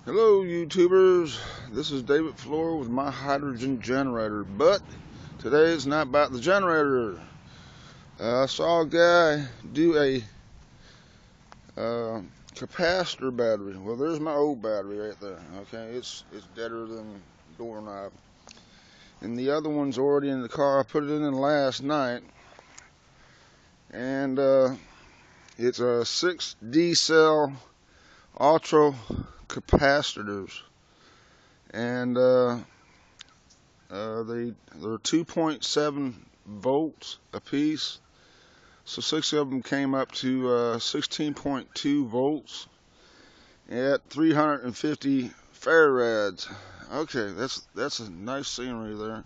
Hello YouTubers, this is David Floor with my hydrogen generator, but today is not about the generator. I saw a guy do a capacitor battery. Well, there's my old battery right there. Okay, it's deader than doorknob, and the other one's already in the car. I put it in last night, and it's a 6D cell ultra capacitors, and they're 2.7 volts a piece, so 6 of them came up to 16.2 volts at 350 Farads. Okay, that's a nice scenery there.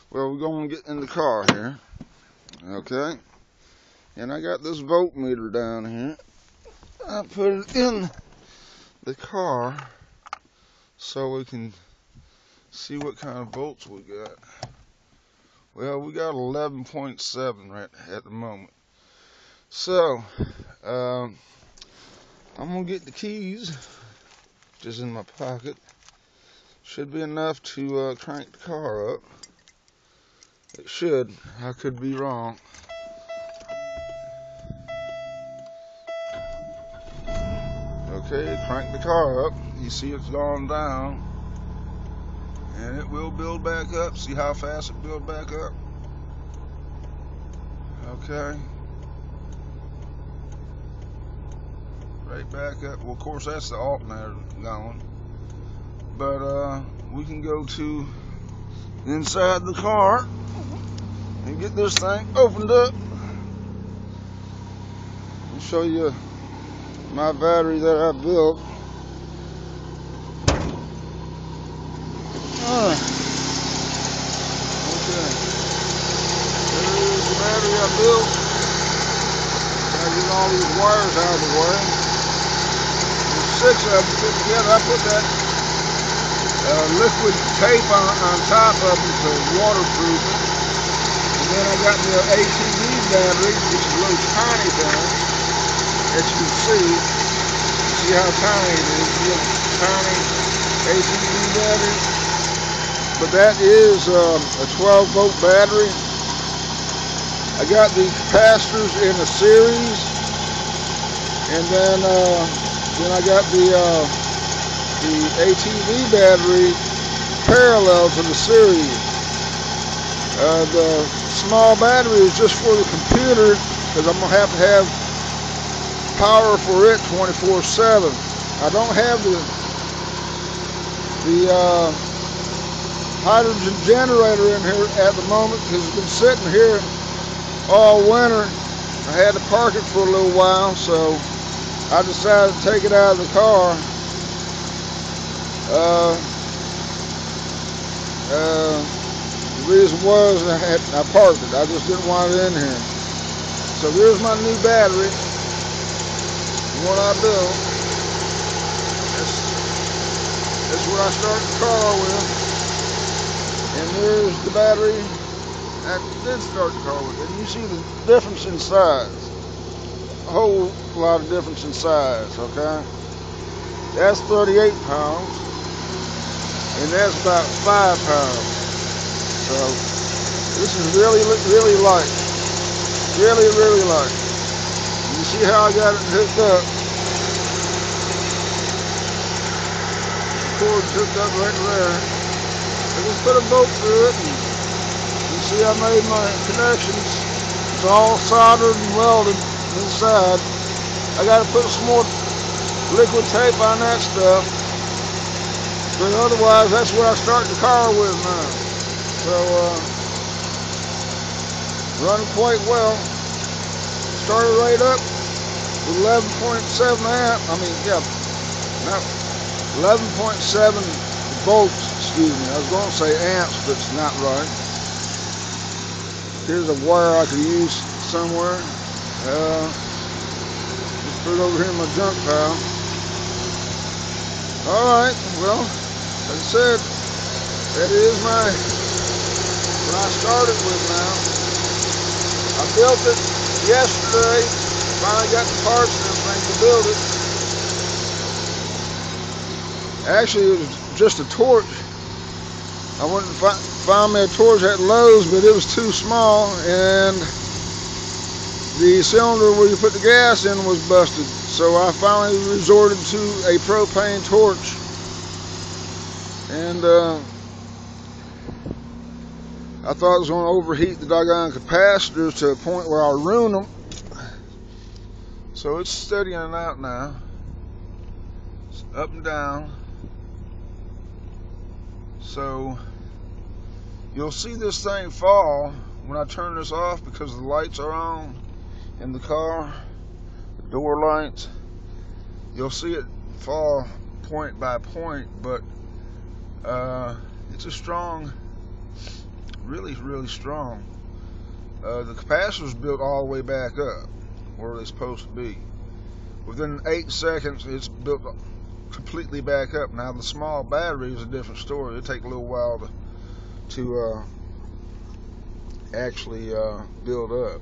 Well, we're going to get in the car here, okay, and I got this voltmeter down here. I put it in the car so we can see what kind of volts we got. Well, we got 11.7 right at the moment. So I'm gonna get the keys, just in my pocket. Should be enough to crank the car up. It should. I could be wrong. Okay, crank the car up. You see it's gone down, and it will build back up. See how fast it builds back up? Okay. Right back up. Well, of course, that's the alternator going. But we can go to inside the car and get this thing opened up and show you my battery that I built. Okay. There's the battery I built. I get all these wires out of the way. There's 6 of them put together. I put that liquid tape on top of them to waterproof it. And then I got the ATV battery, which is a little tiny thing, as you can see. See how tiny it is, a little tiny ATV battery. But that is a 12 volt battery. I got the capacitors in a series, and then I got the ATV battery parallel to the series. The small battery is just for the computer, because I'm gonna have to have power for it 24/7. I don't have the hydrogen generator in here at the moment because it's been sitting here all winter. I had to park it for a little while, so I decided to take it out of the car. The reason was I parked it. I just didn't want it in here. So here's my new battery, the one I built. That's what I started the car with. And there's the battery I did start the car with. And you see the difference in size. A whole lot of difference in size, okay? That's 38 pounds. And that's about 5 pounds. So this is really light. Really light. You see how I got it hooked up. The cord's hooked up right there. I just put a bolt through it, and you see I made my connections. It's all soldered and welded inside. I got to put some more liquid tape on that stuff, but otherwise that's what I start the car with now. So running quite well. Started right up with 11.7 amp. I mean, yeah, not 11.7 volts. Excuse me, I was going to say amps, but it's not right. Here's a wire I could use somewhere. Just put it over here in my junk pile. Alright, well, like I said, that is what I started with now. I built it yesterday. Finally got the parts and everything to build it. Actually, it was just a torch. I went and found me a torch at Lowe's, but it was too small, and the cylinder where you put the gas in was busted. So I finally resorted to a propane torch, and I thought it was going to overheat the doggone capacitors to a point where I'll ruin them. So it's steadying out now. It's up and down. So you'll see this thing fall when I turn this off because the lights are on in the car, the door lights. You'll see it fall point by point, but it's a strong, really strong. The capacitor's built all the way back up where they're supposed to be. Within 8 seconds, it's built completely back up. Now the small battery is a different story. It'll take a little while to actually build up.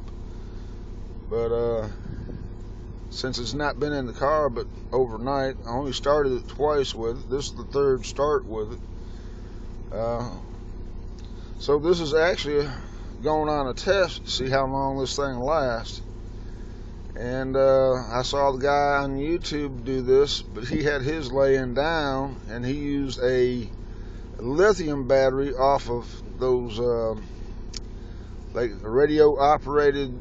But since it's not been in the car but overnight, I only started it twice with it. This is the third start with it. So this is actually going on a test to see how long this thing lasts. And I saw the guy on YouTube do this, but he had his laying down, and he used a lithium battery off of those like radio operated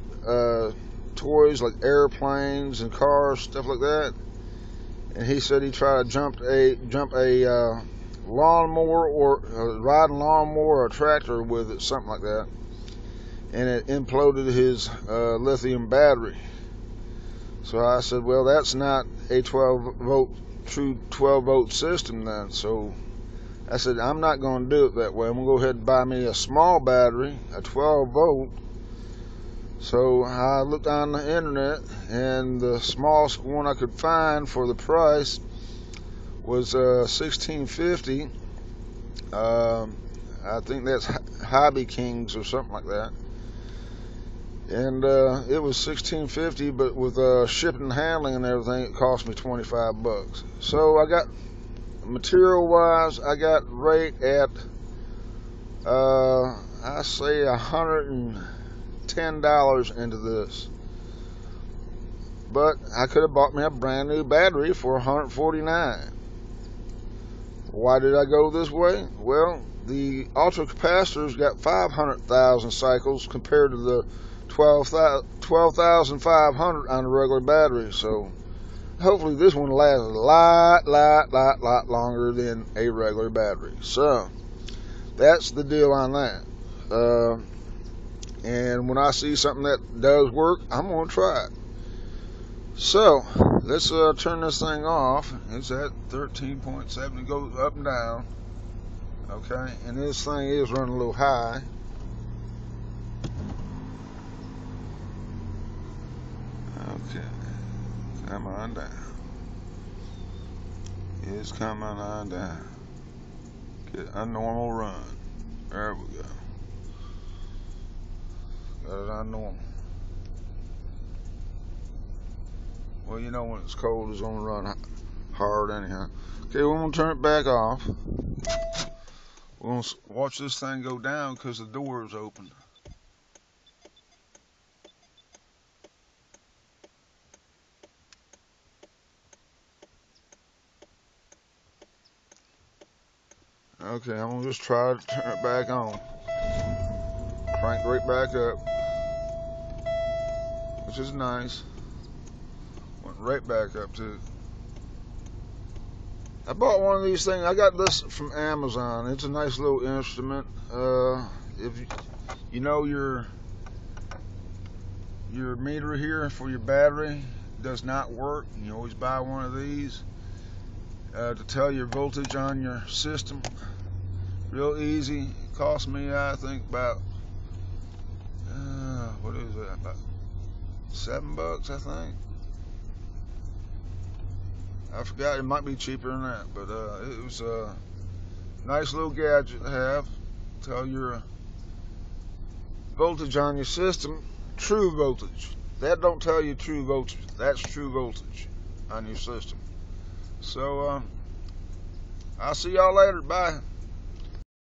toys like airplanes and cars, stuff like that. And he said he tried to jump a lawnmower or ride a lawnmower or a tractor with it, something like that, and it imploded his lithium battery. So I said, well, that's not a 12 volt system then. So I said, I'm not going to do it that way. I'm going to go ahead and buy me a small battery, a 12 volt. So I looked on the internet, and the smallest one I could find for the price was $16.50. I think that's Hobby Kings or something like that. And it was $16.50, but with shipping and handling and everything, it cost me $25. So I got, material wise, I got right at I say $110 into this. But I could have bought me a brand new battery for $149. Why did I go this way? Well, the ultra capacitors got 500,000 cycles compared to the 12,500 on a regular battery. So hopefully this one lasts a lot longer than a regular battery. So that's the deal on that. And when I see something that does work, I'm going to try it. So let's turn this thing off. It's at 13.7. It goes up and down. Okay, and this thing is running a little high. Okay, come on down. It's coming on down. Get a normal run. There we go. Got it on normal. Well, you know when it's cold, it's gonna run hard anyhow. Okay, we're gonna turn it back off. We're gonna watch this thing go down because the door is open. Okay, I'm gonna just try to turn it back on. Crank right back up, which is nice. Went right back up too. I bought one of these things. I got this from Amazon. It's a nice little instrument. If you know your meter here for your battery does not work, you always buy one of these to tell your voltage on your system. Real easy. It cost me, I think, about what is that? About $7, I think. I forgot, it might be cheaper than that, but it was a nice little gadget to have. Tell your voltage on your system, true voltage. That don't tell you true voltage. That's true voltage on your system. So I'll see y'all later. Bye.